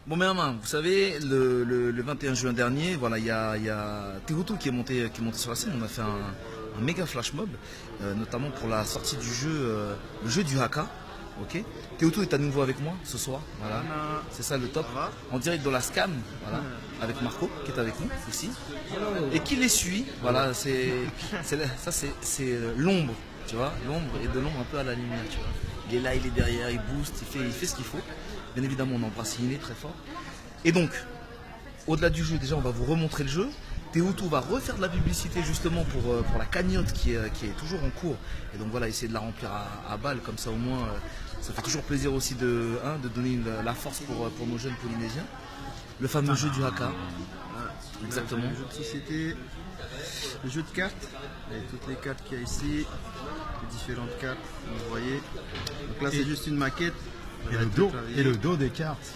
Bon, mais Ama, vous savez, le 21 juin dernier, voilà, il y a Tehutu qui est monté sur la scène. On a fait un méga flash mob, notamment pour la sortie du jeu, le jeu du Haka. Ok. Tehutu est à nouveau avec moi ce soir. Voilà. C'est ça le top. En direct de la Scam, voilà, avec Marco qui est avec nous ici. Et qui les suit. Voilà, c'est l'ombre, tu vois, l'ombre et de l'ombre un peu à la lumière, tu vois. Il est là, il est derrière, il booste, il fait ce qu'il faut. Bien évidemment, on embrasse Iné très fort. Et donc, au-delà du jeu, déjà, on va vous remontrer le jeu. Tehutu va refaire de la publicité justement pour la cagnotte qui est toujours en cours. Et donc voilà, essayer de la remplir à balle, comme ça au moins, ça fait toujours plaisir aussi de donner la force pour nos jeunes Polynésiens. Le fameux jeu du Haka. Exactement. Le jeu de société, le jeu de cartes, avec toutes les cartes qu'il y a ici, les différentes cartes, vous voyez. Donc là, c'est juste une maquette. Et le dos des cartes.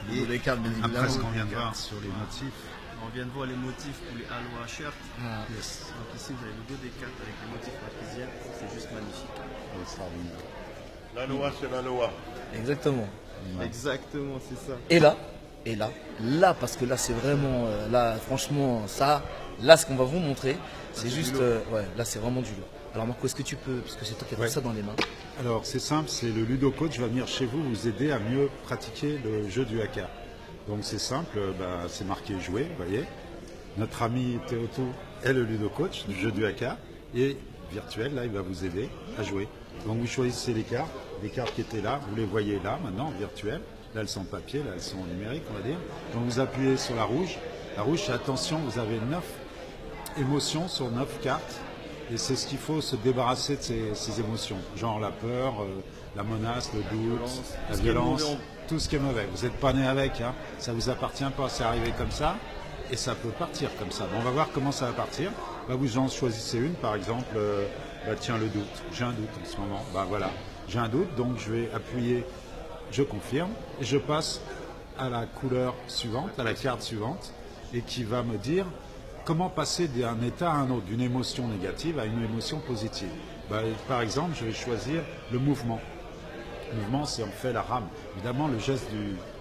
Le dos des cartes, bien évidemment. Après ce qu'on vient de voir sur les motifs. On vient de voir les motifs pour les Aloha shirts. Ah. Yes. Donc ici, vous avez le dos des cartes avec les motifs matriciens. C'est juste magnifique. La loi, c'est la loi. Exactement. Exactement, c'est ça. Et là, parce que là, c'est vraiment, là, franchement, là, ce qu'on va vous montrer, c'est juste, ouais, là, c'est vraiment du lourd. Alors, Marco, est-ce que tu peux, parce que c'est toi qui as tout ça dans les mains. Alors c'est simple, c'est le Ludo Coach va venir chez vous aider à mieux pratiquer le jeu du haka. Donc c'est simple, c'est marqué jouer, vous voyez. Notre ami Tehutu est le Ludo Coach du jeu du haka et virtuel, là il va vous aider à jouer. Donc vous choisissez les cartes qui étaient là, vous les voyez là maintenant en virtuel. Là elles sont en papier, là elles sont en numérique on va dire. Donc vous appuyez sur la rouge. La rouge, attention, vous avez 9 émotions sur 9 cartes. Et c'est ce qu'il faut se débarrasser de ces émotions, genre la peur, la menace, le doute, la violence, tout ce qui est mauvais. Vous n'êtes pas né avec, hein, ça ne vous appartient pas, c'est arrivé comme ça et ça peut partir comme ça. Bon, on va voir comment ça va partir. Vous en choisissez une, par exemple, tiens, le doute. J'ai un doute en ce moment. Voilà, j'ai un doute, donc je vais appuyer, je confirme et je passe à la couleur suivante, à la carte suivante et qui va me dire comment passer d'un état à un autre, d'une émotion négative à une émotion positive. Par exemple, je vais choisir le mouvement. Le mouvement, c'est en fait la rame. Évidemment, le geste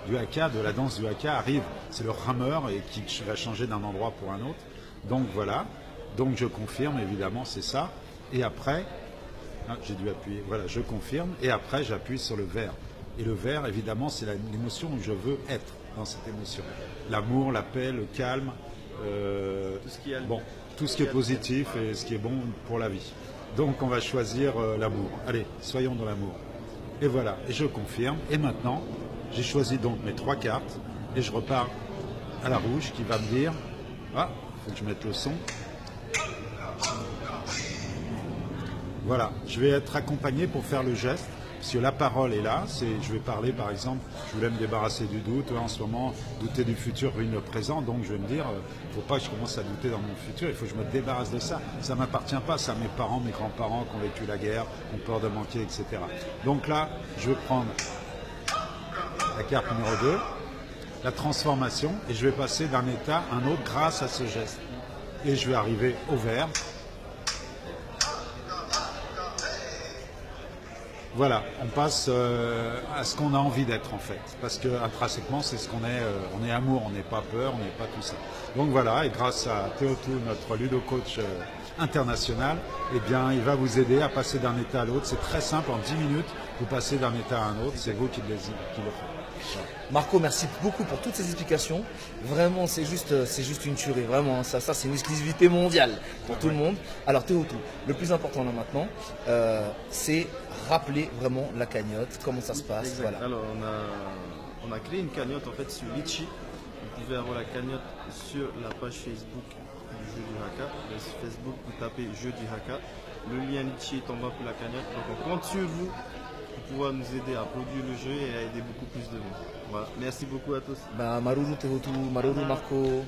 du haka, de la danse du haka arrive. C'est le rameur et qui va changer d'un endroit pour un autre. Donc voilà. Donc je confirme, évidemment, c'est ça. Et après, j'ai dû appuyer. Voilà, je confirme. Et après, j'appuie sur le vert. Et le vert, évidemment, c'est l'émotion où je veux être dans cette émotion. L'amour, la paix, le calme. Tout ce qui est positif et ce qui est bon pour la vie. Donc on va choisir l'amour. Allez, soyons dans l'amour. Et voilà, et je confirme. Et maintenant, j'ai choisi donc mes 3 cartes et je repars à la rouge qui va me dire, il faut que je mette le son. Voilà, je vais être accompagné pour faire le geste. Parce que la parole est là, je vais parler par exemple, je voulais me débarrasser du doute, en ce moment, douter du futur ruine le présent, donc je vais me dire, il ne faut pas que je commence à douter dans mon futur, il faut que je me débarrasse de ça. Ça ne m'appartient pas, ça à mes parents, mes grands-parents qui ont vécu la guerre, qui ont peur de manquer, etc. Donc là, je vais prendre la carte numéro 2, la transformation, et je vais passer d'un état à un autre grâce à ce geste. Et je vais arriver au vert. Voilà, on passe à ce qu'on a envie d'être en fait, parce que intrinsèquement c'est ce qu'on est, on est amour, on n'est pas peur, on n'est pas tout ça. Donc voilà, et grâce à Tehutu, notre Ludo Coach international, eh bien il va vous aider à passer d'un état à l'autre. C'est très simple, en 10 minutes, vous passez d'un état à un autre, c'est vous qui le faites. Marco, merci beaucoup pour toutes ces explications. Vraiment, c'est juste une tuerie. Vraiment, ça c'est une exclusivité mondiale pour tout le monde. Alors Tehutu, le plus important là maintenant, c'est rappeler vraiment la cagnotte, comment ça se passe. Exact. Voilà. Alors on a créé une cagnotte en fait sur Litchi. Vous pouvez avoir la cagnotte sur la page Facebook du jeu du haka. Sur Facebook, vous tapez jeu du haka. Le lien Litchi est en bas pour la cagnotte. Donc on compte sur vous pour pouvoir nous aider à produire le jeu et à aider beaucoup plus de monde. Voilà. Merci beaucoup à tous. Maruru Tehutu, Maruru Marco.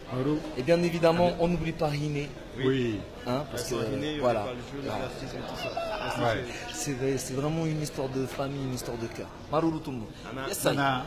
Et bien évidemment, on n'oublie pas Hiné. Oui. Hein, parce que voilà. Le jeu, le graphisme et tout ça. C'est vraiment une histoire de famille, une histoire de cœur. Maruru Tumbu. Ana. Yes, ça y est. Ana.